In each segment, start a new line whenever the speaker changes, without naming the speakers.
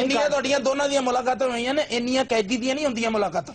ਇੰਨੀਆਂ ਤੁਹਾਡੀਆਂ ਦੋਨਾਂ ਦੀਆਂ ਮੁਲਾਕਾਤਾਂ ਹੋਈਆਂ ਨੇ, ਇੰਨੀਆਂ ਕੈਦੀ ਦੀਆਂ ਨਹੀਂ ਹੁੰਦੀਆਂ ਮੁਲਾਕਾਤਾਂ।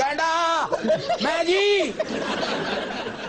ਗਾਂਡਾ ਮੈਂ ਜੀ।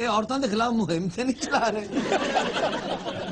ਇਹ ਔਰਤਾਂ ਦੇ ਖਿਲਾਫ ਮੁਹਿੰਮ ਤੇ ਨਹੀਂ ਚਲਾ ਰਹੇ।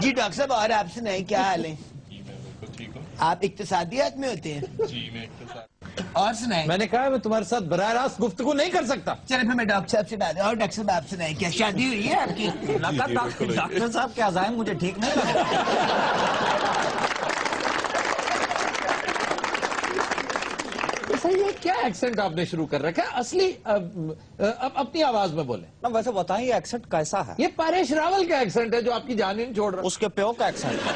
جی ڈاکٹر صاحب اور آپ سنائیں کیا حال ہے؟ آپ اقتصادیات میں ہوتے ہیں؟ اور سنائیں.
میں نے کہا میں تمہارے ساتھ براہ راست گفتگو نہیں کر سکتا.
چلے پھر میں ڈاکٹر صاحب سے بات. اور ڈاکٹر صاحب آپ سنائیں کیا شادی ہوئی ہے آپ کی؟
ڈاکٹر صاحب کے عزائم مجھے ٹھیک نہیں لگ رہا.
یہ کیا ایکسنٹ آپ نے شروع کر رکھا ہے اصلی؟ اب اپنی آواز میں بولیں.
ویسے بتائیں یہ ایکسنٹ کیسا ہے؟
یہ پریش راول کا ایکسنٹ ہے جو آپ کی جان نہیں چھوڑ رہا.
اس کے پیو کا ایکسنٹ ہے.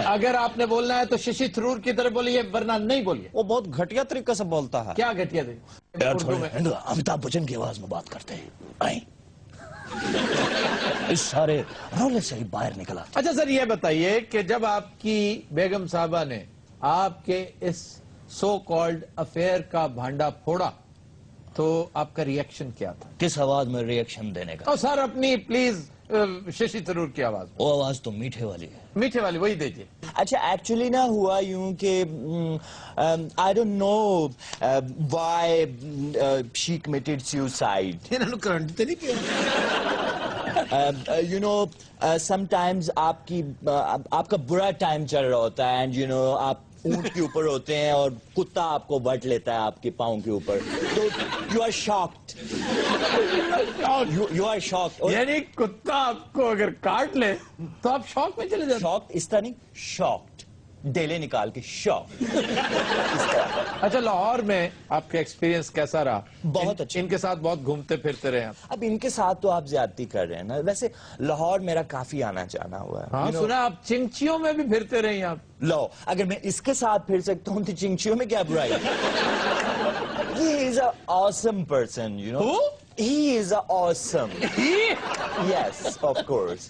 اگر آپ نے بولنا ہے تو ششی تھرور کی طرح بولیے ورنہ نہیں بولیے.
وہ بہت گھٹیا طریقے سے بولتا ہے.
کیا گھٹیا دے اردو میں؟
امیتابھ بچن کی آواز میں بات کرتے ہیں. آئیں. اس سارے رولے سے ہی باہر نکلا.
اچھا سر یہ بتائیے کہ جب آپ کی بیگم صاحبہ نے آپ کے اس سو کالڈ افیئر کا بھانڈا پھوڑا تو آپ کا ریئیکشن کیا تھا؟
کس آواز میں ریئیکشن دینے کا؟
اور سر اپنی پلیز ششی تھرور کی آواز.
وہ آواز تو میٹھے والی ہے.
میٹھے والی وہی دیجیے.
اچھا ایکچولی نہ ہوا یوں کہ I don't know why she committed suicide.
انہوں نے کرنٹ تو نہیں کیا.
یو نو سم ٹائمز آپ کا برا ٹائم چل رہا ہوتا ہے اینڈ یو نو آپ اونٹ کے اوپر ہوتے ہیں اور کتا آپ کو وٹ لیتا ہے آپ کے پاؤں کے اوپر تو you are shocked. You are shocked.
یعنی کتا آپ کو اگر کاٹ لے تو آپ شوق میں چلے جاتے.
شاکڈ اس طرح نہیں, شاکڈ ڈیلے نکال کے شاک.
اچھا لاہور میں آپ کا ایکسپیرینس کیسا رہا؟
بہت اچھا.
ان کے ساتھ بہت گھومتے پھرتے رہے آپ.
اب ان کے ساتھ تو آپ زیادتی کر رہے ہیں نا. ویسے لاہور میرا کافی آنا جانا ہوا ہے.
ہاں سنا آپ چنگچیوں میں بھی پھرتے رہے آپ.
لو اگر میں اس کے ساتھ پھر سکتا ہوں تو چنگچیوں میں کیا برائی. He is an awesome person, you know.
Who?
He is awesome. Yes, of course.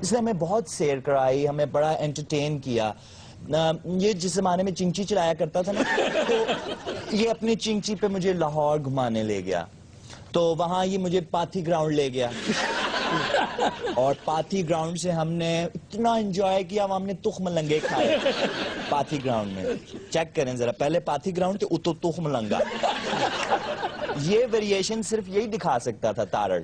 اس نے ہمیں بہت سیر کرائی, ہمیں بڑا انٹرٹین کیا. یہ جس زمانے میں چنگچی چلایا کرتا تھا نا تو یہ اپنی چنگچی پہ مجھے لاہور گھمانے لے گیا. تو وہاں یہ مجھے پاتھی گراؤنڈ لے گیا اور پاتھی گراؤنڈ سے ہم نے اتنا انجوائے کیا. ہم نے تخم لنگے کھائے پاتھی گراؤنڈ میں. چیک کریں ذرا, پہلے پاتھی گراؤنڈ تھے اتو تخم لنگا. یہ ویریشن صرف یہی دکھا سکتا تھا تارڑ.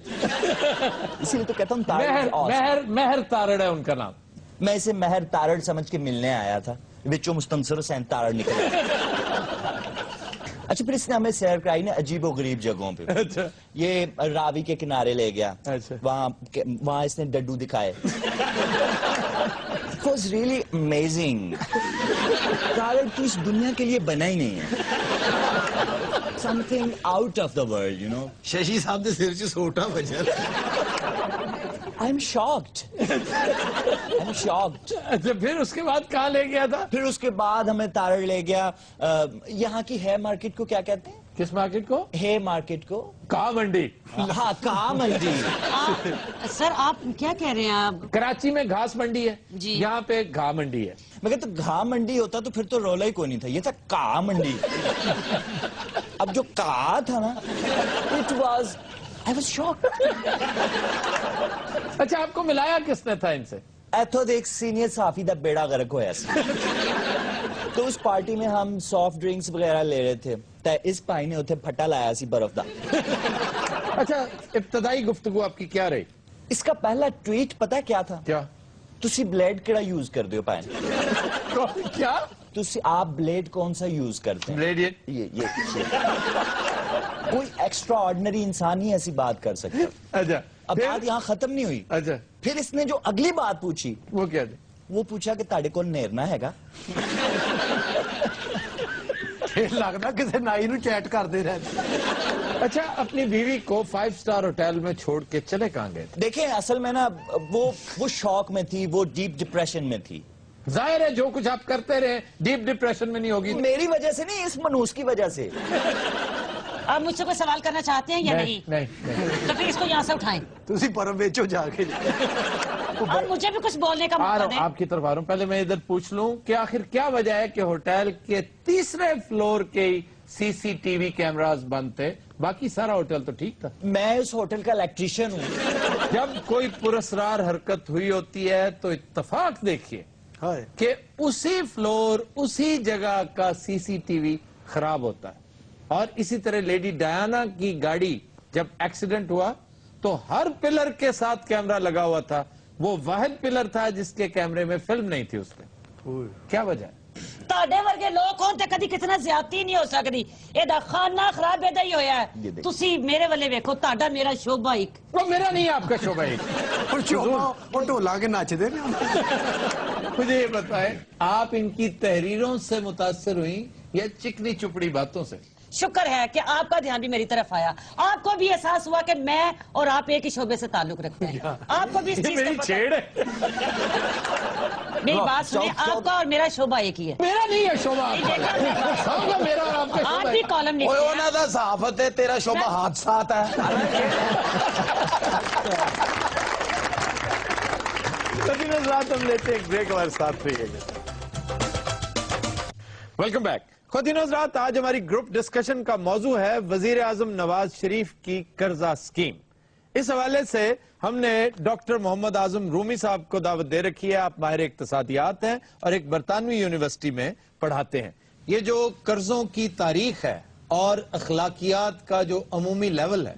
اسی لیے تو کہتا ہوں تارڑ.
مہر تارڑ ہے ان کا نام.
میں اسے مہر تارڑ سمجھ کے ملنے آیا تھا, وچوں مستنصر حسین تارڑ نکلا. اچھا پھر اس نے ہمیں سیر کرائی نا عجیب و غریب جگہوں پہ. یہ راوی کے کنارے لے گیا, وہاں اس نے ڈڈو دکھائے. It was really amazing. Tarar تو اس دنیا کے لیے بنا ہی نہیں ہے. Something out of the world, you know.
Shashi صاحب نے سر سے سوٹا بجا.
I'm shocked. I'm shocked.
اچھا پھر اس کے بعد کہاں لے گیا تھا؟
پھر اس کے بعد ہمیں تارڑ لے گیا یہاں کی ہے مارکیٹ کو کیا کہتے ہیں؟
کس مارکیٹ کو؟
ہے مارکیٹ کو.
کا منڈی.
ہاں کا منڈی.
سر آپ کیا کہہ رہے ہیں آپ؟
کراچی میں گھاس منڈی ہے
جی,
یہاں پہ گھا منڈی ہے.
میں کہتا گھا منڈی ہوتا تو پھر تو رولا ہی کوئی نہیں تھا, یہ تھا کا منڈی. اب جو کا تھا نا it was I was shocked.
اچھا آپ کو ملایا کس نے تھا ان سے؟
ایتھو ایک سینئر صحافی دا بیڑا غرق ہوا ایسا. تو اس پارٹی میں ہم سافٹ ڈرنکس وغیرہ لے رہے تھے تو اس بھائی نے اتنے پھٹا لایا سی برف دا.
اچھا ابتدائی گفتگو آپ کی کیا رہی؟
اس کا پہلا ٹویٹ پتا کیا تھا؟
کیا؟
تسی بلیڈ کیڑا یوز کر دیو پائن؟
کیا؟
تسی آپ بلیڈ کون سا یوز کرتے ہیں؟
بلیڈ
یہ کوئی ایکسٹرا آرڈنری انسان ہی ایسی بات کر سکتا.
اچھا
اب بات یہاں ختم نہیں ہوئی.
اچھا
پھر اس نے جو اگلی بات پوچھی
وہ کیا تھی؟
وہ پوچھا کہ تاڑے کو نیرنا ہے گا.
لگنا کسی نائی نو چیٹ کر دے رہے. اچھا اپنی بیوی کو 5 سٹار ہوٹل میں چھوڑ کے چلے کہاں گئے؟
دیکھیں اصل میں نا وہ شوق میں تھی, وہ ڈیپ ڈپریشن میں تھی.
ظاہر ہے جو کچھ آپ کرتے رہے ڈیپ ڈپریشن میں نہیں ہوگی.
میری وجہ سے نہیں, اس منوس کی وجہ سے.
آپ مجھ سے کوئی سوال کرنا چاہتے ہیں یا نہیں؟
نہیں.
تو پھر اس کو یہاں سے اٹھائیں
تسی پرم بیچو جا کے.
اور مجھے بھی کچھ بولنے کا موقع دیں.
آپ کی طرف آ رہا ہوں. پہلے میں ادھر پوچھ لوں کہ آخر کیا وجہ ہے کہ ہوٹل کے 3رے فلور کے CCTV کیمراز بند تھے, باقی سارا ہوٹل تو ٹھیک تھا؟
میں اس ہوٹل کا الیکٹریشین ہوں.
جب کوئی پراسرار حرکت ہوئی ہوتی ہے تو اتفاق دیکھیے کہ اسی فلور اسی جگہ کا CCTV خراب ہوتا ہے. اور اسی طرح لیڈی ڈیانا کی گاڑی جب ایکسیڈنٹ ہوا تو ہر پلر کے ساتھ کیمرہ لگا ہوا تھا وہ واحد پلر تھا جس کے کیمرے میں فلم نہیں تھی اس پہ. کیا وجہ ہے؟
ਤੁਹਾਡੇ ਵਰਗੇ ਲੋਕ ਹੋਣ ਤੇ ਕਦੀ ਕਿਸੇ ਨਾਲ ਜ਼ਿਆਦਤੀ ਨਹੀਂ ਹੋ ਸਕਦੀ. ਇਹਦਾ ਖਾਨਾ ਖਰਾਬ ਇਹਦਾ ਹੀ ਹੋਇਆ ਹੈ. ਤੁਸੀਂ ਮੇਰੇ ਵੱਲੇ ਵੇਖੋ, ਤੁਹਾਡਾ ਮੇਰਾ ਸ਼ੋਭਾ ਇੱਕ.
وہ میرا نہیں ہے آپ کا شعبہ ایک.
وہ ڈولا کے ناچ دے
مجھے یہ بتائیں, آپ ان کی تحریروں سے متاثر ہوئیں یا چکنی چپڑی باتوں سے؟
شکر ہے کہ آپ کا دھیان بھی میری طرف آیا. آپ کو بھی احساس ہوا کہ میں اور آپ ایک ہی شعبے سے تعلق رکھتے ہیں. آپ کو بھی اس چیز
میری
کا
چھیڑ ہے.
میری بات سنیں, آپ کا اور میرا شعبہ ایک ہی ہے.
میرا نہیں ہے شعبہ آپ کا. سمجھو میرا اور آپ کا
آپ
شعبہ
بھی
ہے.
کالم لکھتے ہیں.
انہوں نے صحافت ہے, تیرا شعبہ حادثات ہے.
لیکن رات ہم لیتے ہیں ایک بریک, ہمارے ساتھ رہیے گا. Welcome back. خواتین حضرات, آج ہماری گروپ ڈسکشن کا موضوع ہے وزیر اعظم نواز شریف کی قرضہ اسکیم. اس حوالے سے ہم نے ڈاکٹر محمد اعظم رومی صاحب کو دعوت دے رکھی ہے. آپ ماہر اقتصادیات ہیں اور ایک برطانوی یونیورسٹی میں پڑھاتے ہیں. یہ جو قرضوں کی تاریخ ہے اور اخلاقیات کا جو عمومی لیول ہے,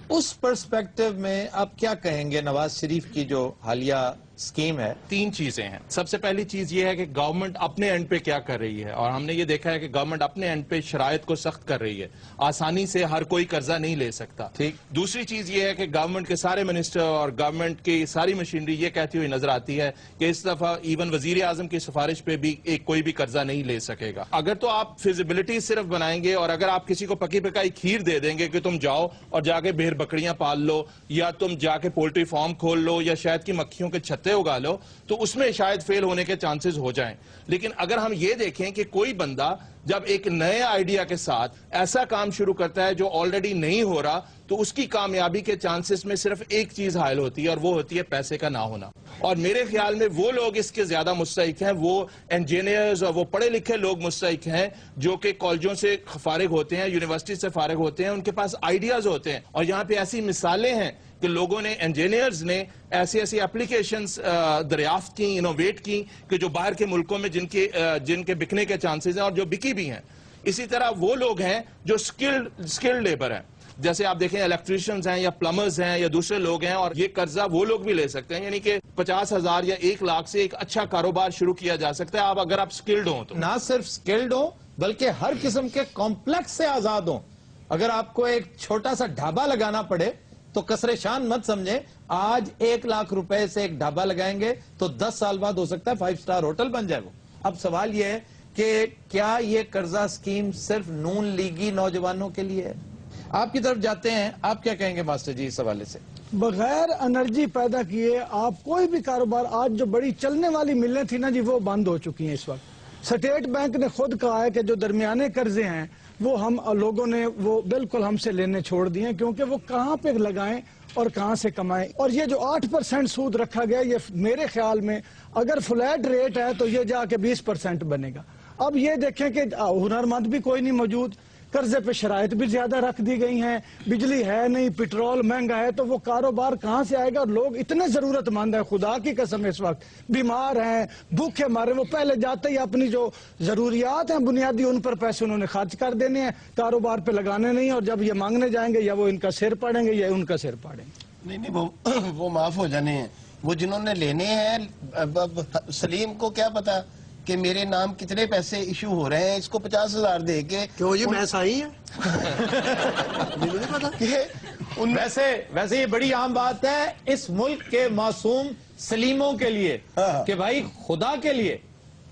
اس پرسپیکٹو میں آپ کیا کہیں گے نواز شریف کی جو حالیہ اسکیم ہے؟
تین چیزیں ہیں. سب سے پہلی چیز یہ ہے کہ گورنمنٹ اپنے اینڈ پہ کیا کر رہی ہے, اور ہم نے یہ دیکھا ہے کہ گورنمنٹ اپنے اینڈ پہ شرائط کو سخت کر رہی ہے. آسانی سے ہر کوئی قرضہ نہیں لے سکتا.
ٹھیک.
دوسری چیز یہ ہے کہ گورنمنٹ کے سارے منسٹر اور گورنمنٹ کی ساری مشینری یہ کہتی ہوئی نظر آتی ہے کہ اس دفعہ ایون وزیر اعظم کی سفارش پہ بھی کوئی بھی قرضہ نہیں لے سکے گا. اگر تو آپ فیزیبلٹی صرف بنائیں گے, اور اگر آپ کسی کو پکی پکائی کھیر دے دیں گے کہ تم جاؤ اور جا کے بھیڑ بکریاں پال لو, یا تم جا کے پولٹری فارم کھول لو, یا شاید کی مکھیوں کے چھتے اگا لو, تو اس میں شاید فیل ہونے کے چانسز ہو جائیں. لیکن اگر ہم یہ دیکھیں کہ کوئی بندہ جب ایک نئے آئیڈیا کے ساتھ ایسا کام شروع کرتا ہے جو آلریڈی نہیں ہو رہا, تو اس کی کامیابی کے چانسز میں صرف ایک چیز حائل ہوتی ہے, اور وہ ہوتی ہے پیسے کا نہ ہونا. اور میرے خیال میں وہ لوگ اس کے زیادہ مستحق ہیں, وہ انجینئرز اور وہ پڑھے لکھے لوگ مستحق ہیں جو کہ کالجوں سے فارغ ہوتے ہیں, یونیورسٹی سے فارغ ہوتے ہیں, ان کے پاس آئیڈیاز ہوتے ہیں. اور یہاں پہ ایسی مثالیں ہیں کہ لوگوں نے, انجینئرز نے ایسی ایسی اپلیکیشنز دریافت کی, انوویٹ کی, کہ جو باہر کے ملکوں میں جن کے بکنے کے چانسز ہیں اور جو بکی بھی ہیں. اسی طرح وہ لوگ ہیں جو سکلڈ لیبر ہیں, جیسے آپ دیکھیں الیکٹریشنز ہیں یا پلمرز ہیں یا دوسرے لوگ ہیں, اور یہ قرضہ وہ لوگ بھی لے سکتے ہیں. یعنی کہ 50,000 یا 1 لاکھ سے ایک اچھا کاروبار شروع کیا جا سکتا ہے اگر آپ سکلڈ ہوں تو.
نہ صرف سکلڈ ہوں بلکہ ہر قسم کے کمپلیکس سے آزاد ہوں. اگر آپ کو ایک چھوٹا سا ڈھابا لگانا پڑے تو کسر شان مت سمجھیں. آج 1 لاکھ روپے سے ایک ڈھابا لگائیں گے تو 10 سال بعد ہو سکتا ہے 5 سٹار ہوٹل بن جائے وہ. اب سوال یہ ہے کہ کیا یہ قرضہ اسکیم صرف نون لیگی نوجوانوں کے لیے ہے؟ آپ کی طرف جاتے ہیں, آپ کیا کہیں گے ماسٹر جی اس حوالے سے؟
بغیر انرجی پیدا کیے آپ کوئی بھی کاروبار, آج جو بڑی چلنے والی ملیں تھی نا جی, وہ بند ہو چکی ہیں اس وقت. اسٹیٹ بینک نے خود کہا ہے کہ جو درمیانے قرضے ہیں وہ ہم لوگوں نے وہ بالکل ہم سے لینے چھوڑ دیے ہیں, کیونکہ وہ کہاں پہ لگائیں اور کہاں سے کمائیں. اور یہ جو 8% سود رکھا گیا, یہ میرے خیال میں اگر فلیٹ ریٹ ہے تو یہ جا کے 20% بنے گا. اب یہ دیکھیں کہ ہنرمند بھی کوئی نہیں موجود, قرضے پہ شرائط بھی زیادہ رکھ دی گئی ہیں, بجلی ہے نہیں, پیٹرول مہنگا ہے, تو وہ کاروبار کہاں سے آئے گا؟ اور لوگ اتنے ضرورت مند ہیں, خدا کی قسم اس وقت بیمار ہیں, بھوکے مارے, وہ پہلے جاتے ہی اپنی جو ضروریات ہیں بنیادی ان پر پیسے انہوں نے خرچ کر دینے ہیں, کاروبار پہ لگانے نہیں, اور جب یہ مانگنے جائیں گے یا وہ ان کا سر پاڑیں گے یا ان کا سر پاڑیں گے.
نہیں وہ معاف ہو جانے ہیں, وہ جنہوں نے لینے ہیں. سلیم کو کیا پتا کہ میرے نام کتنے پیسے ایشو ہو رہے ہیں, اس کو 50,000 دے کے
کیوں یہ میں صحیح ہے مجھے نہیں پتا
کہ ویسے یہ بڑی عام بات ہے اس ملک کے معصوم سلیموں کے لیے کہ بھائی خدا کے لیے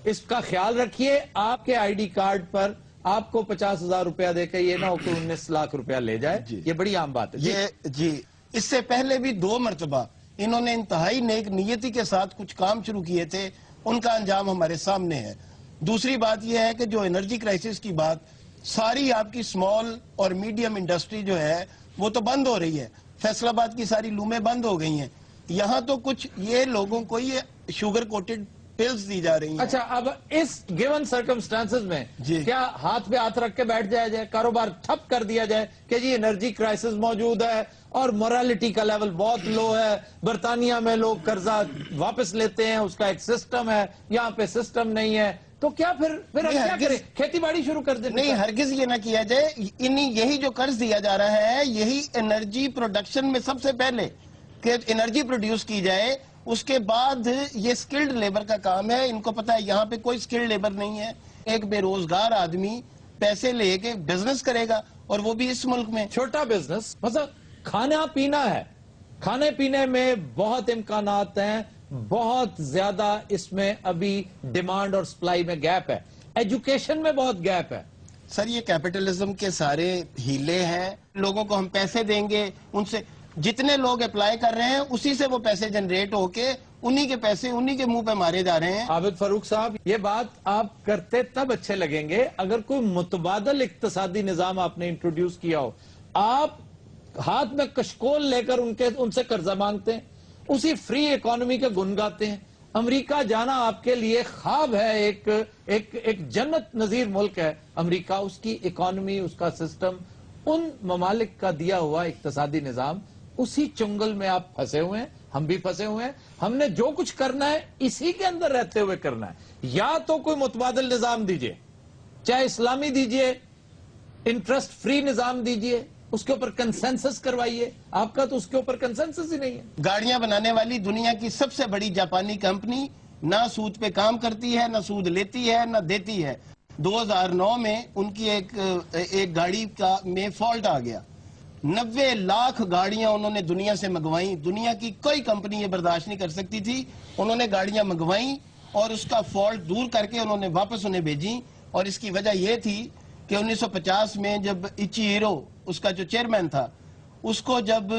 اس کا خیال رکھیے. آپ کے آئی ڈی کارڈ پر آپ کو 50,000 روپیہ دے کے یہ نہ ہو کہ 19 لاکھ روپیہ لے جائے. یہ بڑی عام بات ہے.
جی اس سے پہلے بھی 2 مرتبہ انہوں نے انتہائی نیک نیتی کے ساتھ کچھ کام شروع کیے تھے, ان کا انجام ہمارے سامنے ہے. دوسری بات یہ ہے کہ جو انرجی کرائسس کی بات, ساری آپ کی سمال اور میڈیم انڈسٹری جو ہے وہ تو بند ہو رہی ہے. فیصل آباد کی ساری لومیں بند ہو گئی ہیں. یہاں تو کچھ یہ لوگوں کو یہ شوگر کوٹڈ پلز دی جا رہی ہیں.
اچھا, اب اس گیون سرکمسٹانسز میں کیا ہاتھ پہ ہاتھ رکھ کے بیٹھ جائے, کاروبار ٹھپ کر دیا جائے کہ جی انرجی کرائسس موجود ہے اور مورالیٹی کا لیول بہت لو ہے, برطانیہ میں لوگ قرضہ واپس لیتے ہیں, اس کا ایک سسٹم ہے, یہاں پہ سسٹم نہیں ہے, تو کیا پھر ہم کیا کریں, کھیتی باڑی شروع کر دیں؟
نہیں, ہرگز یہ نہ کیا جائے. یہی جو قرض دیا جا رہا ہے یہی انرجی پروڈکشن میں سب سے پہلے کہ انرجی پروڈیوس کی جائے اس کے بعد یہ سکلڈ لیبر کا کام ہے. ان کو پتا ہے یہاں پہ کوئی سکلڈ لیبر نہیں ہے. ایک بے روزگار آدمی پیسے لے کے بزنس کرے گا, اور وہ بھی اس ملک میں
چھوٹا بزنس, مطلب کھانا پینا ہے, کھانے پینے میں بہت امکانات ہیں, بہت زیادہ اس میں ابھی ڈیمانڈ اور سپلائی میں گیپ ہے, ایجوکیشن میں بہت گیپ ہے.
سر یہ کیپٹلزم کے سارے ہیلے ہیں. لوگوں کو ہم پیسے دیں گے, ان سے جتنے لوگ اپلائی کر رہے ہیں اسی سے وہ پیسے جنریٹ ہو کے انہی کے پیسے انہی کے منہ پہ مارے جا رہے ہیں.
عابد فاروق صاحب, یہ بات آپ کرتے تب اچھے لگیں گے اگر کوئی متبادل اقتصادی نظام آپ نے انٹروڈیوس کیا ہو. آپ ہاتھ میں کشکول لے کر ان سے قرضہ مانگتے ہیں, اسی فری اکانومی کے گن گاتے ہیں. امریکہ جانا آپ کے لیے خواب ہے, ایک جنت نظیر ملک ہے امریکہ. اس کی اکانومی, اس کا سسٹم, ان ممالک کا دیا ہوا اقتصادی نظام, اسی چنگل میں آپ پھنسے ہوئے ہیں, ہم بھی پھنسے ہوئے ہیں. ہم نے جو کچھ کرنا ہے اسی کے اندر رہتے ہوئے کرنا ہے. یا تو کوئی متبادل نظام دیجئے, چاہے اسلامی دیجئے, انٹرسٹ فری نظام دیجئے, اس کے اوپر کنسنسس کروائیے. آپ کا تو اس کے اوپر کنسنسس ہی نہیں ہے.
گاڑیاں بنانے والی دنیا کی سب سے بڑی جاپانی کمپنی نہ سود پہ کام کرتی ہے, نہ سود لیتی ہے, نہ دیتی ہے. 2009 میں ان کی ایک گاڑی میں فالٹ آ گیا. 90 لاکھ گاڑیاں انہوں نے دنیا سے منگوائیں. دنیا کی کوئی کمپنی یہ برداشت نہیں کر سکتی تھی. انہوں نے گاڑیاں منگوائیں اور اس کا فالٹ دور کر کے انہوں نے واپس انہیں بھیجی. اور اس کی وجہ یہ تھی کہ 1950 میں جب ایچی ہیرو اس کا جو چیئرمین تھا, اس کو جب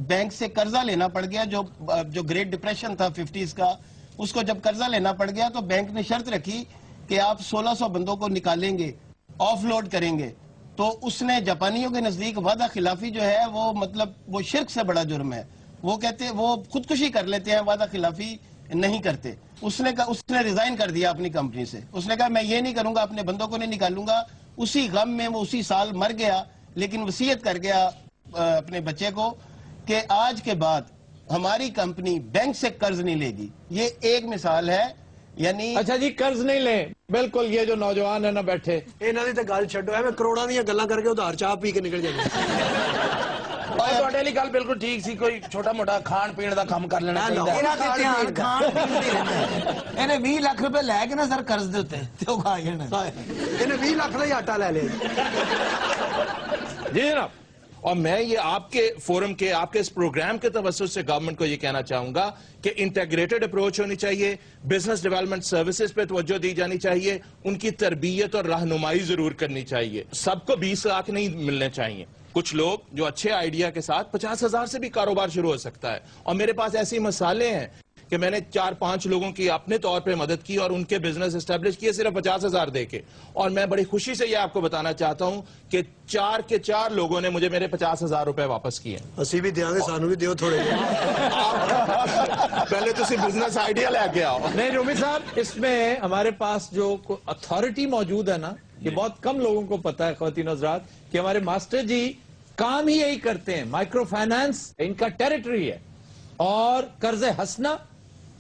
بینک سے قرضہ لینا پڑ گیا, جو گریٹ ڈپریشن تھا 50s کا, اس کو جب قرضہ لینا پڑ گیا تو بینک نے شرط رکھی کہ آپ 1600 بندوں کو نکالیں گے, آف لوڈ کریں گے. تو اس نے جاپانیوں کے نزدیک وعدہ خلافی جو ہے وہ شرک سے بڑا جرم ہے. وہ کہتے وہ خودکشی کر لیتے ہیں, وعدہ خلافی نہیں کرتے. اس نے ریزائن کر دیا اپنی کمپنی سے. اس نے کہا میں یہ نہیں کروں گا, اپنے بندوں کو نہیں نکالوں گا. اسی غم میں وہ اسی سال مر گیا, لیکن وصیت کر گیا اپنے بچے کو کہ آج کے بعد ہماری کمپنی بینک سے قرض نہیں لے گی. یہ ایک مثال ہے. یعنی
اچھا جی, قرض نہیں لیں. بالکل, یہ جو نوجوان ہے نا بیٹھے,
انہوں نے تو گل چھڈو ہے, میں کروڑاں دیا گلاں کر کے ادھار چاہ پی کے نکل جانا.
ਤੁਹਾਡੇ ਲਈ ਗੱਲ ਬਿਲਕੁਲ ਠੀਕ ਸੀ. ਕੋਈ ਛੋਟਾ ਮੋਟਾ ਖਾਣ ਪੀਣ ਦਾ ਕੰਮ ਕਰ ਲੈਣਾ ਚਾਹੀਦਾ.
ਇਹਨਾਂ ਦੇ ਧਿਆਨ ਖਾਣ ਪੀਣ ਦੀ ਰਹਿੰਦਾ. ਇਹਨੇ 20 ਲੱਖ ਰੁਪਏ ਲੈ ਕੇ ਨਾ ਸਰ ਕਰਜ਼ ਦੇ ਉੱਤੇ ਤੇ ਉਹ ਖਾ ਜਾਣਾ.
ਇਹਨੇ 20 ਲੱਖ ਦਾ ਹੀ ਆਟਾ ਲੈ ਲਿਆ.
جی جناب, اور میں یہ آپ کے فورم کے, آپ کے اس پروگرام کے توسط سے گورنمنٹ کو یہ کہنا چاہوں گا کہ انٹیگریٹڈ اپروچ ہونی چاہیے, بزنس ڈیولپمنٹ سروسز پہ توجہ دی جانی چاہیے, ان کی تربیت اور رہنمائی ضرور کرنی چاہیے. سب کو 20 لاکھ نہیں ملنے چاہیے. کچھ لوگ جو اچھے آئیڈیا کے ساتھ 50,000 سے بھی کاروبار شروع ہو سکتا ہے. اور میرے پاس ایسی مثالیں ہیں کہ میں نے 4-5 لوگوں کی اپنے طور پہ مدد کی اور ان کے بزنس اسٹیبلش کیے صرف 50,000 دے کے. اور میں بڑی خوشی سے یہ آپ کو بتانا چاہتا ہوں کہ 4 کے 4 لوگوں نے مجھے میرے 50,000 روپے واپس کیے.
اسی بھی دیاں گے, سانو بھی دیو تھوڑے.
پہلے تو بزنس آئیڈیا لے کے آؤ.
نہیں رومی صاحب, اس میں ہمارے پاس جو اتھارٹی موجود ہے نا, یہ بہت کم لوگوں کو پتا ہے خواتین حضرات, کہ ہمارے ماسٹر جی کام ہی یہی کرتے ہیں. مائکرو فائنانس ان کا ٹیریٹری ہے, اور قرض حسنہ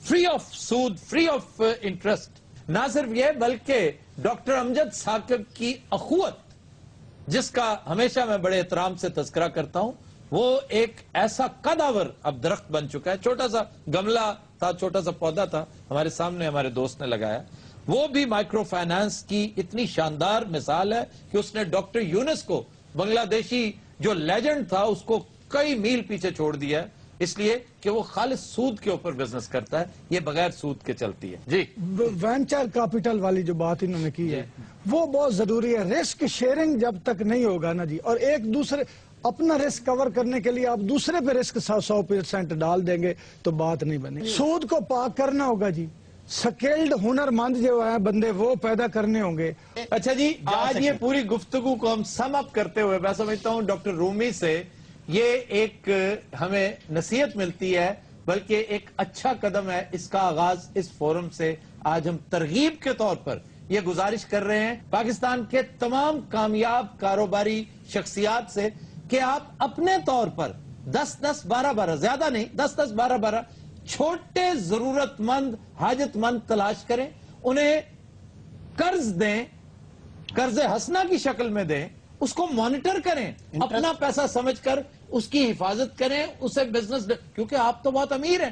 فری آف سود, فری آف انٹرسٹ. نہ صرف یہ بلکہ ڈاکٹر امجد ثاقب کی اخوت, جس کا ہمیشہ میں بڑے احترام سے تذکرہ کرتا ہوں, وہ ایک ایسا قدآور اب درخت بن چکا ہے. چھوٹا سا گملہ تھا, چھوٹا سا پودا تھا, ہمارے سامنے ہمارے دوست نے لگایا. وہ بھی مائکرو فائنانس کی اتنی شاندار مثال ہے کہ اس نے ڈاکٹر یونس کو, بنگلہ دیشی جو لیجنڈ تھا, اس کو کئی میل پیچھے چھوڑ دیا, اس لیے کہ وہ خالص سود کے اوپر بزنس کرتا ہے, یہ بغیر سود کے چلتی ہے. جی,
وینچر کیپٹل والی جو بات انہوں نے کی ہے وہ بہت ضروری ہے. رسک شیئرنگ جب تک نہیں ہوگا نا جی, اور ایک دوسرے اپنا رسک کور کرنے کے لیے آپ دوسرے پہ رسک 100% ڈال دیں گے تو بات نہیں بنے. سود کو پاک کرنا ہوگا جی. سکیلڈ ہنر مند جو ہیں بندے وہ پیدا کرنے ہوں گے.
اچھا جی, آج یہ پوری گفتگو کو ہم سم اپ کرتے ہوئے میں سمجھتا ہوں ڈاکٹر رومی سے یہ ایک ہمیں نصیحت ملتی ہے, بلکہ ایک اچھا قدم ہے. اس کا آغاز اس فورم سے آج ہم ترغیب کے طور پر یہ گزارش کر رہے ہیں پاکستان کے تمام کامیاب کاروباری شخصیات سے کہ آپ اپنے طور پر 10-10, 12-12, زیادہ نہیں, 10-10, 12-12 چھوٹے ضرورت مند, حاجت مند تلاش کریں, انہیں قرض دیں, قرض حسنہ کی شکل میں دیں, اس کو مانیٹر کریں, اپنا پیسہ سمجھ کر اس کی حفاظت کریں, اسے بزنس, کیونکہ آپ تو بہت امیر ہیں,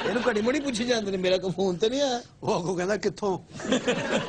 ਇਹਨੂੰ ਘੜੀ ਮੜੀ ਪੁੱਛੀ ਜਾਂਦੇ ਨੇ, ਮੇਰਾ ਕੋਈ ਫੋਨ ਤੇ ਨਹੀਂ ਆਇਆ। ਉਹ ਕੋ ਕਹਿੰਦਾ ਕਿੱਥੋਂ?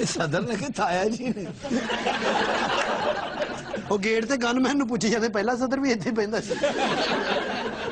ਇਹ ਸਦਰ ਨੇ ਕਿ ਤਾਇਆ ਜੀ ਨੇ। ਉਹ ਗੇਟ ਤੇ ਗਨਮੈਨ ਨੂੰ ਪੁੱਛੀ ਜਾਂਦੇ, ਪਹਿਲਾਂ ਸਦਰ ਵੀ ਇੱਥੇ ਪੈਂਦਾ ਸੀ।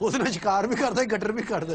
ਉਸਨੇ ਸ਼ਿਕਾਰ ਵੀ ਕਰਦਾ ਗਟਰ ਵੀ ਕੱਢਦਾ।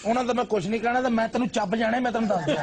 ਉਹਨਾਂ ਦਾ ਮੈਂ ਕੁਝ ਨਹੀਂ ਕਹਿਣਾ, ਤਾਂ ਮੈਂ ਤੈਨੂੰ ਚੱਬ ਜਾਣਾ, ਮੈਂ ਤੈਨੂੰ ਦੱਸ ਦਿਆਂ।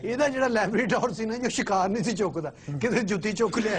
ਇਹਦਾ ਜਿਹੜਾ ਲੈਬਰਾਡੋਰ ਸੀ ਨਾ ਜੋ ਸ਼ਿਕਾਰ ਨਹੀਂ ਸੀ ਚੁੱਕਦਾ, ਕਿਤੇ ਜੁੱਤੀ ਚੁੱਕ ਲਿਆ।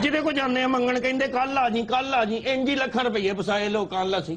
ਜਿਹਦੇ ਕੋ ਜਾਂਦੇ ਆ ਮੰਗਣ, ਕਹਿੰਦੇ ਕੱਲ ਆ ਜੀ, ਕੱਲ ਆ ਜੀ, ਇੰਜ ਹੀ ਲੱਖਾਂ ਰੁਪਏ ਫਸਾਏ ਲੋਕਾਂ ਲਾ ਸੀ।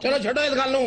ਚਲੋ ਛੱਡੋ ਇਸ ਗੱਲ ਨੂੰ,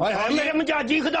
ਹਾਏ ਹਾਏ ਮੇਰੇ ਮਜਾਜੀ ਖੁਦਾ,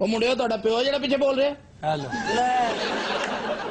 ਉਹ ਮੁੰਡਿਓ ਤੁਹਾਡਾ ਪਿਓ ਜਿਹੜਾ ਪਿੱਛੇ ਬੋਲ ਰਿਹਾ।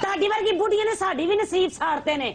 ਤੁਹਾਡੀ ਵਰਗੀ ਬੁੱਢੀਆਂ ਨੇ ਸਾਡੀ ਵੀ ਨਸੀਬ ਸਾੜਤੇ ਨੇ।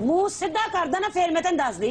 ਮੂੰਹ ਸਿੱਧਾ ਕਰ ਦੇਣਾ, ਫਿਰ ਮੈਂ ਤੈਨੂੰ ਦੱਸਦੀ।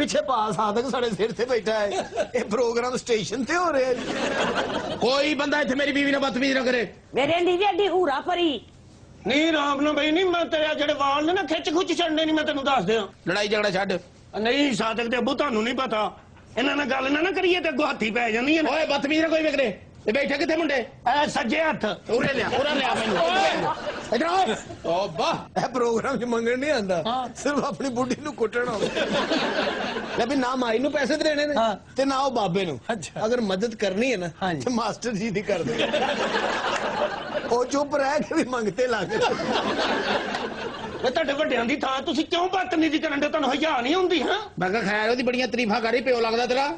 ਪਿੱਛੇ ਪਾ ਸਾਦਕ ਸਾਡੇ ਸਿਰ ਤੇ ਬੈਠਾ ਹੈ ਇਹ ਪ੍ਰੋਗਰਾਮ ਸਟੇਸ਼ਨ ਤੇ ਹੋ ਰਿਹਾ ਹੈ
ਕੋਈ ਬੰਦਾ ਇੱਥੇ ਮੇਰੀ ਬੀਵੀ ਨਾਲ ਬਦਤਮੀਜ਼ੀ ਨਾ ਕਰੇ
ਮੇਰੇ ਨੀਵੀ ਐਡੀ ਹੂਰਾ ਭਰੀ
ਨਹੀਂ ਰਾਮ ਨੂੰ ਬਈ ਨਹੀਂ ਮੈਂ ਤੇਰੇ ਜਿਹੜੇ ਵਾਲ ਨੇ ਨਾ ਖਿੱਚ ਖੁੱਚ ਛੱਡਨੇ ਨਹੀਂ ਮੈਂ ਤੈਨੂੰ ਦੱਸ ਦਿਆਂ
ਲੜਾਈ ਝਗੜਾ ਛੱਡ
ਨਹੀਂ ਸਾਦਕ ਦੇ ਅੱਬੂ ਤੁਹਾਨੂੰ ਨਹੀਂ ਪਤਾ ਇਹਨਾਂ ਨਾਲ ਗੱਲ ਨਾ ਕਰੀਏ ਤੇ ਅੱਗੋਂ ਹੱਥੀ ਪੈ ਜਾਂਦੀਆਂ ਨੇ
ਓਏ ਬਦਤਮੀਜ਼ੀ ਨਾ ਕੋਈ ਵਿਕਰੇ ਤੇ ਬੈਠਾ ਕਿੱਥੇ ਮੁੰਡੇ
ਐ ਸੱਜੇ ਹੱਥ
ਉਰੇ ਲਿਆ ਮੈਨੂੰ ਇਧਰ ਆ ਓ ਵਾਹ
ਇਹ ਪ੍ਰੋਗਰਾਮ 'ਚ ਮੰਗਣ ਨਹੀਂ ਆਂਦਾ ਸਿਰਫ ਆਪਣੀ ਬੁੱਢੀ ਨੂੰ ਕੁੱਟਣਾ ਲੈ ਵੀ ਨਾ ਮਾਈ ਨੂੰ ਪੈਸੇ ਦੇਣੇ ਨੇ ਤੇ ਨਾ ਉਹ ਬਾਬੇ ਨੂੰ ਅਗਰ ਮਦਦ ਕਰਨੀ ਹੈ ਨਾ ਤੇ ਮਾਸਟਰ ਜੀ ਦੀ ਕਰਦੇ ਉਹ ਚੁੱਪ ਰਹਿ ਕੇ ਵੀ ਮੰਗਤੇ ਲੱਗ
ਵੇ ਤੁਹਾਡੇ ਵੱਡਿਆਂ ਦੀ ਥਾਂ ਤੁਸੀਂ ਕਿਉਂ ਬਦਤਮੀਜ਼ੀ ਕਰਨ ਦੇ ਤੁਹਾਨੂੰ ਹਯਾ ਨਹੀਂ ਹੁੰਦੀ ਹਾਂ
ਮੈਂ ਕਿਹਾ ਖੈਰ ਉਹਦੀ ਬੜੀਆਂ ਤਾਰੀਫਾਂ ਕਰ ਰਹੀ ਪਿਓ ਲੱਗਦਾ ਤੇਰਾ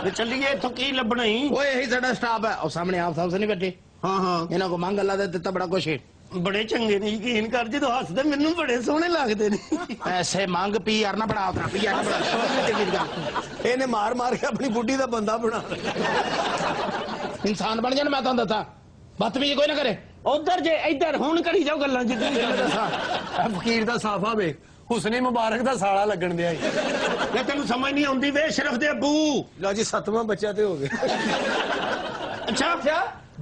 ਤੇ ਚੱਲੀਏ ਇੱਥੋਂ ਕੀ ਲੱਭਣਾ ਹੀ
ਓਏ ਇਹੀ ਸਾਡਾ ਸਟਾਫ ਹੈ ਉਹ ਸਾਹਮਣੇ ਆਪ ਸਾਹਿਬ ਨਹੀਂ ਬੈਠੇ
ਹਾਂ
ਇਹਨਾਂ ਕੋ ਮੰਗ ਅੱਲਾ ਦੇ ਦਿੱਤਾ ਬੜਾ ਕੁਛ ਹੈ
ਬੜੇ ਚੰਗੇ ਨੇ ਯਕੀਨ ਕਰ ਜਦੋਂ ਹੱਸਦੇ ਮੈਨੂੰ ਬੜੇ ਸੋਹਣੇ ਲੱਗਦੇ ਨੇ
ਐਸੇ ਮੰਗ ਪੀਆਰ ਨਾ ਬਣਾ ਉਤਰਾ ਪੀਆਰ ਨਾ ਬਣਾ
ਇਹਨੇ ਮਾਰ ਮਾਰ ਕੇ ਆਪਣੀ ਬੁੱਢੀ ਦਾ ਬੰਦਾ ਬਣਾ
ਇਨਸਾਨ ਬਣ ਜਾਣ ਮੈਂ ਤੁਹਾਨੂੰ ਦੱਸਾਂ ਬਦਤਮੀਜ਼ੀ ਕੋਈ ਨਾ ਕਰੇ
ਉਧਰ ਜੇ ਇੱਧਰ ਹੁਣ ਕਰੀ ਜਾਓ ਗੱਲਾਂ ਜਿੱਦਾਂ
ਫਕੀਰ ਦਾ ਸਾਫਾ ਵੇਖ ਹੁਸਨੇ ਮੁਬਾਰਕ ਦਾ ਸਾਲਾ ਲੱਗਣ ਦਿਆ
ਇਹ ਤੈਨੂੰ ਸਮਝ ਨਹੀਂ ਆਉਂਦੀ ਵੇ ਸ਼ਰਫ ਦੇ ਅੱਬੂ
ਲਓ ਜੀ 7ਵਾਂ ਬੱਚਾ ਤੇ ਹੋ ਗਿਆ
ਅੱਛਾ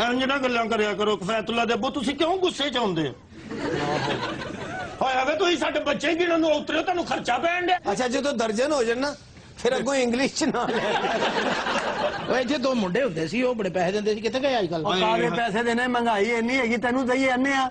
ਇੰਜ ਨਾ ਗੱਲਾਂ ਕਰਿਆ ਕਰੋ ਕਫੈਤੁੱਲਾ ਦੇ ਅੱਬੂ ਤੁਸੀਂ ਕਿਉਂ ਗੁੱਸੇ ਚ ਆਉਂਦੇ ਹੋਇਆ ਵੇ ਤੁਸੀਂ ਸਾਡੇ ਬੱਚੇ ਗਿਣਨ ਨੂੰ ਉਤਰਿਓ ਤੁਹਾਨੂੰ ਖਰਚਾ ਪੈਣ ਡਿਆ
ਅੱਛਾ ਜਦੋਂ ਦਰਜਨ ਹੋ ਜਾਣ ਨਾ ਫਿਰ ਅੱਗੋਂ ਇੰਗਲਿਸ਼ ਚ ਨਾ ਲੈ
ਓਏ ਜੇ ਦੋ ਮੁੰਡੇ ਹੁੰਦੇ ਸੀ ਉਹ ਬੜੇ ਪੈਸੇ ਦਿੰਦੇ ਸੀ ਕਿੱਥੇ ਗਏ ਅੱਜ ਕੱਲ
ਕਾਲੇ ਪੈਸੇ ਦੇਣੇ ਮਹਿੰਗਾਈ ਇੰਨੀ ਹੈਗੀ ਤੈਨੂੰ ਦਈਏ ਇੰਨੇ ਆ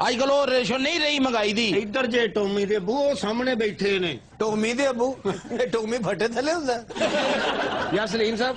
ਅੱਜ ਕੱਲ ਉਹ ਰੇਸ਼ੋ ਨਹੀਂ ਰਹੀ ਮਹਿੰਗਾਈ ਦੀ
ਇੱਧਰ ਜੇ ਟੋਮੀ ਦੇ ਅੱਬੂ ਉਹ ਸਾਹਮਣੇ ਬੈਠੇ ਨੇ
ਟੋਮੀ ਦੇ ਅੱਬੂ ਇਹ ਟੋਮੀ ਫੱਟੇ ਥੱਲੇ ਹੁੰਦਾ
ਯਾ ਸਲੀਮ ਸਾਹਿਬ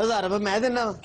1000 ਰੁਪਏ ਮੈਂ ਦੇਣਾ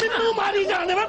ਮੈਨੂੰ ਮਾਰੀ ਜਾਣੇ ਵਾ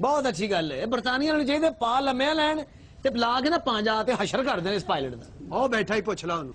ਬਹੁਤ ਅੱਛੀ ਗੱਲ ਹੈ ਬਰਤਾਨੀਆ ਨੂੰ ਚਾਹੀਦੇ ਪਾ ਲੰਮਿਆ ਲੈਣ ਤੇ ਲਾ ਕੇ ਨਾ ਪੰਜਾ ਤੇ ਹਸ਼ਰ ਕਰ ਦੇਣ ਇਸ ਪਾਇਲਟ ਦਾ ਉਹ ਬੈਠਾ ਹੀ ਪੁੱਛ ਲਾ ਉਹਨੂੰ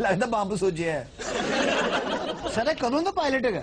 ਲੱਗਦਾ ਬੰਬ ਸੁੱਜਿਆ ਹੈ ਸਰ ਇਹ ਕਦੋਂ ਦਾ ਪਾਇਲਟ ਹੈਗਾ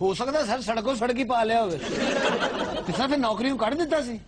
ਹੋ ਸਕਦਾ ਸਰ ਸੜਕੋਂ ਸੜਕੀ ਪਾ ਲਿਆ ਹੋਵੇ ਤੇ ਸਰ ਫਿਰ ਨੌਕਰੀ ਨੂੰ ਕੱਢ ਦਿੱਤਾ ਸੀ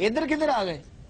ਇੱਧਰ ਕਿੱਧਰ ਆ ਗਏ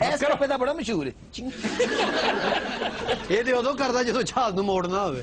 ਐਸ ਕਰਪੇ ਦਾ ਬੜਾ ਮਸ਼ਹੂਰ ਹੈ ਇਹ ਤੇ ਉਦੋਂ ਕਰਦਾ ਜਦੋਂ ਜਹਾਜ਼ ਨੂੰ ਮੋੜਨਾ ਹੋਵੇ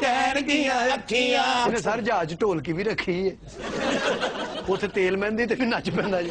ਕਹਿਣਗੀਆਂ ਅੱਖੀਆਂ।
ਇਹਨੇ ਸਰ ਜਹਾਜ਼ 'ਚ ਢੋਲਕੀ ਵੀ ਰੱਖੀ ਹੈ, ਉੱਥੇ ਤੇਲ ਮਹਿੰਦੀ ਤੇ ਵੀ ਨੱਚ ਪੈਂਦਾ ਜੀ।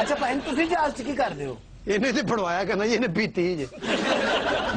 ਅੱਛਾ ਭਾਈ ਤੁਸੀਂ ਜਹਾਜ਼ 'ਚ ਕੀ ਕਰਦੇ ਹੋ? ਇਹਨੇ ਤੇ ਫੜਵਾਇਆ ਕਰਨਾ ਜੀ, ਇਹਨੇ ਪੀਤੀ ਜੀ।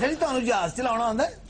ਜਿਹੜੀ ਤੁਹਾਨੂੰ ਜਹਾਜ਼ ਚਲਾਉਣਾ ਆਉਂਦਾ?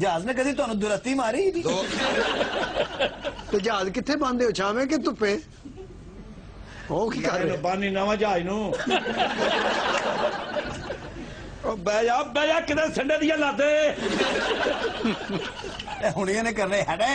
ਜਹਾਜ਼ ਨੇ ਕਦੀ ਤੁਹਾਨੂੰ ਦੁਰਸਤੀ ਮਾਰੀ? ਤੇ ਜਹਾਜ਼ ਕਿੱਥੇ ਬੰਦੇ ਹੋ, ਛਾਵੇਂ ਕਿ ਧੁੱਪੇ? ਉਹ ਕੀ ਕਰ ਰਹੇ?
ਬਾਨੀ ਨਵਾਂ ਜਹਾਜ਼ ਨੂੰ ਉਹ ਬਹਿ ਜਾ ਕਿਤੇ ਸੰਡੇ ਦੀਆਂ ਲਾਦੇ।
ਇਹ ਹੁਣ ਇਹਨੇ ਕਰਨੇ ਹੜੇ।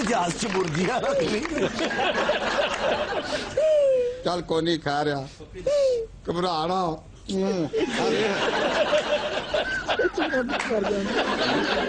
ਜਹਾਜ਼ 'ਚ ਮੁਰਗੀਆਂ ਰੱਖ ਲਈ।
ਚੱਲ ਕੋਈ ਨਹੀਂ ਖਾ ਰਿਹਾ, ਘਬਰਾਣਾ।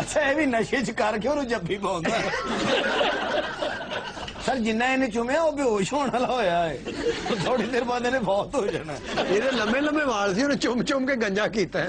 ਅੱਛਾ ਇਹ ਵੀ ਨਸ਼ੇ 'ਚ ਕਰਕੇ ਉਹਨੂੰ ਜੱਫੀ ਪਾਉਂਦਾ। ਸਰ ਜਿੰਨਾ ਇਹਨੇ ਚੁੰਮਿਆ ਉਹ ਬੇਹੋਸ਼ ਹੋਣ ਵਾਲਾ ਹੋਇਆ ਹੈ, ਥੋੜੀ ਦੇਰ ਬਾਅਦ ਇਹਨੇ ਬਹੁਤ ਹੋ ਜਾਣਾ। ਇਹਦੇ ਲੰਮੇ ਲੰਮੇ ਵਾਲ ਸੀ, ਉਹਨੇ ਚੁੰਮ ਚੁੰਮ ਕੇ ਗੰਜਾ ਕੀਤਾ ਹੈ।